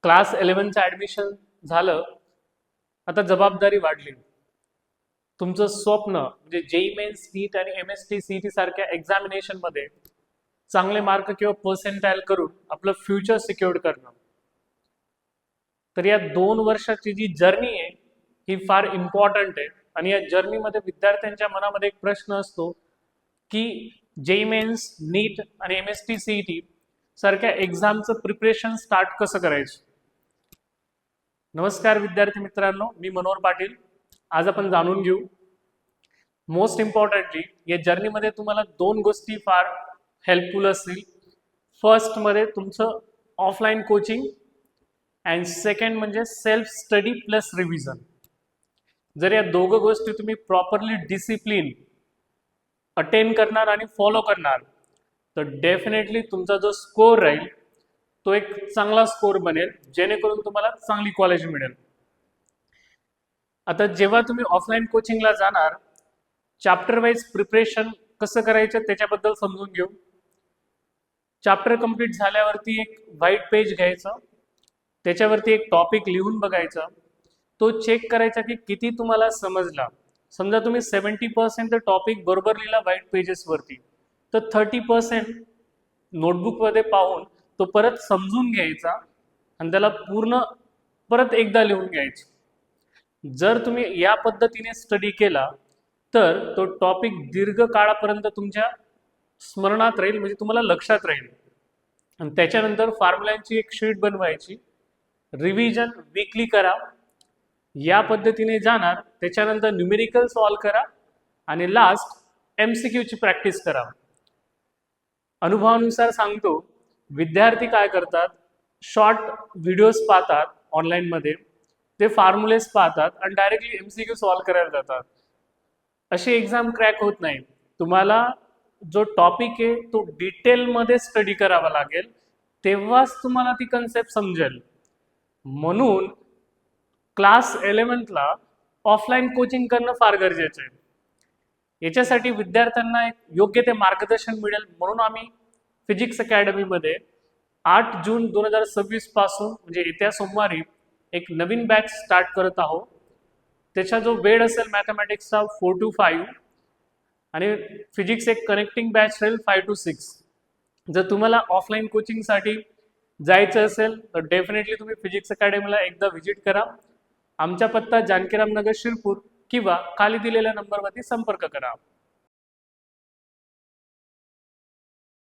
Class 11चं admission झालं. आता जबाबदारी वाढली. तुमचं स्वप्न म्हणजे जेई मेन्स नीट आणि MST CET सारख्या एक्झामिनेशन मध्ये चांगले मार्क किंवा पर्सेंटाईल करून आपलं फ्युचर सिक्युअर्ड करणं. तर या 2 वर्षाची जी जर्नी आहे ही फार इम्पॉर्टंट आहे. आणि या जर्नीमध्ये विद्यार्थ्यांच्या मनामध्ये एक प्रश्न असतो की जेई मेन्स नीट आणि MST CET सारख्या एक्झामचं प्रिपरेशन स्टार्ट कसं करायचं. नमस्कार विद्यार्थी मित्रांनो, मी मनोहर पाटील. आज आपण जाणून घेऊ मोस्ट इम्पॉर्टंटली या जर्नीमध्ये तुम्हाला 2 गोष्टी फार हेल्पफुल असतील. फर्स्ट मध्ये तुमचं ऑफलाईन कोचिंग अँड सेकंड म्हणजे सेल्फ स्टडी प्लस रिव्हिजन. जर या दोघं गोष्टी तुम्ही प्रॉपरली डिसिप्लिन अटेंड करणार आणि फॉलो करणार तर डेफिनेटली तुमचा जो स्कोर राहील तो एक चांगला स्कोर बनेल, जेणेकरून तुम्हाला चांगली कॉलेज मिळेल. आता जेव्हा तुम्ही ऑफलाईन कोचिंगला जाणार, चॅप्टर वाईज प्रिपरेशन कसं करायचं त्याच्याबद्दल समजून घेऊ. चॅप्टर कंप्लीट झाल्यावरती एक व्हाईट पेज घ्यायचं, त्याच्यावरती एक टॉपिक लिहून बघायचा, तो चेक करायचा की किती तुम्हाला समजला. समजा तुम्ही 70% टॉपिक बरोबर लिहिला व्हाईट पेजेसवरती, तर 30% नोटबुकमध्ये पाहून तो परत समजून घ्यायचा आणि त्याला पूर्ण परत एकदा लिहून घ्यायचं. जर तुम्ही या पद्धतीने स्टडी केला तर तो टॉपिक दीर्घ काळापर्यंत तुमच्या स्मरणात राहील, म्हणजे तुम्हाला लक्षात राहील. आणि त्याच्यानंतर फॉर्म्युलांची एक शीट बनवायची, रिव्हिजन वीकली करा, या पद्धतीने जाणार. त्याच्यानंतर न्यूमेरिकल सॉल्व करा आणि लास्ट MCQ ची प्रॅक्टिस करा. अनुभवानुसार सांगतो, विद्यार्थी काय करतात, शॉर्ट व्हिडिओज पाहतात ऑनलाईन मध्ये, ते फॉर्म्युलेस पाहतात आणि डायरेक्टली MCQ सॉल्व करायला जातात. अशी एक्झाम क्रॅक होत नाही. तुम्हाला जो टॉपिक आहे तो डिटेलमध्ये स्टडी करावा लागेल, तेव्हाच तुम्हाला ती कन्सेप्ट समजेल. म्हणून क्लास 11ला ऑफलाईन कोचिंग करणं फार गरजेचं आहे. याच्यासाठी विद्यार्थ्यांना एक योग्य ते मार्गदर्शन मिळेल म्हणून आम्ही फिजिक्स अकॅडमीमध्ये 8 जून 2026 पासून म्हणजे येत्या सोमवारी एक नवीन बॅच स्टार्ट करत आहोत. त्याचा जो वेळ असेल मॅथमॅटिक्सचा 4 to 5 आणि फिजिक्स एक कनेक्टिंग बॅच राहील 5 to 6. जर तुम्हाला ऑफलाईन कोचिंगसाठी जायचं असेल तर डेफिनेटली तुम्ही फिजिक्स अकॅडमीला एकदा व्हिजिट करा. आमचा पत्ता जानकीराम नगर शिरपूर किंवा खाली दिलेल्या नंबरवरती संपर्क करा.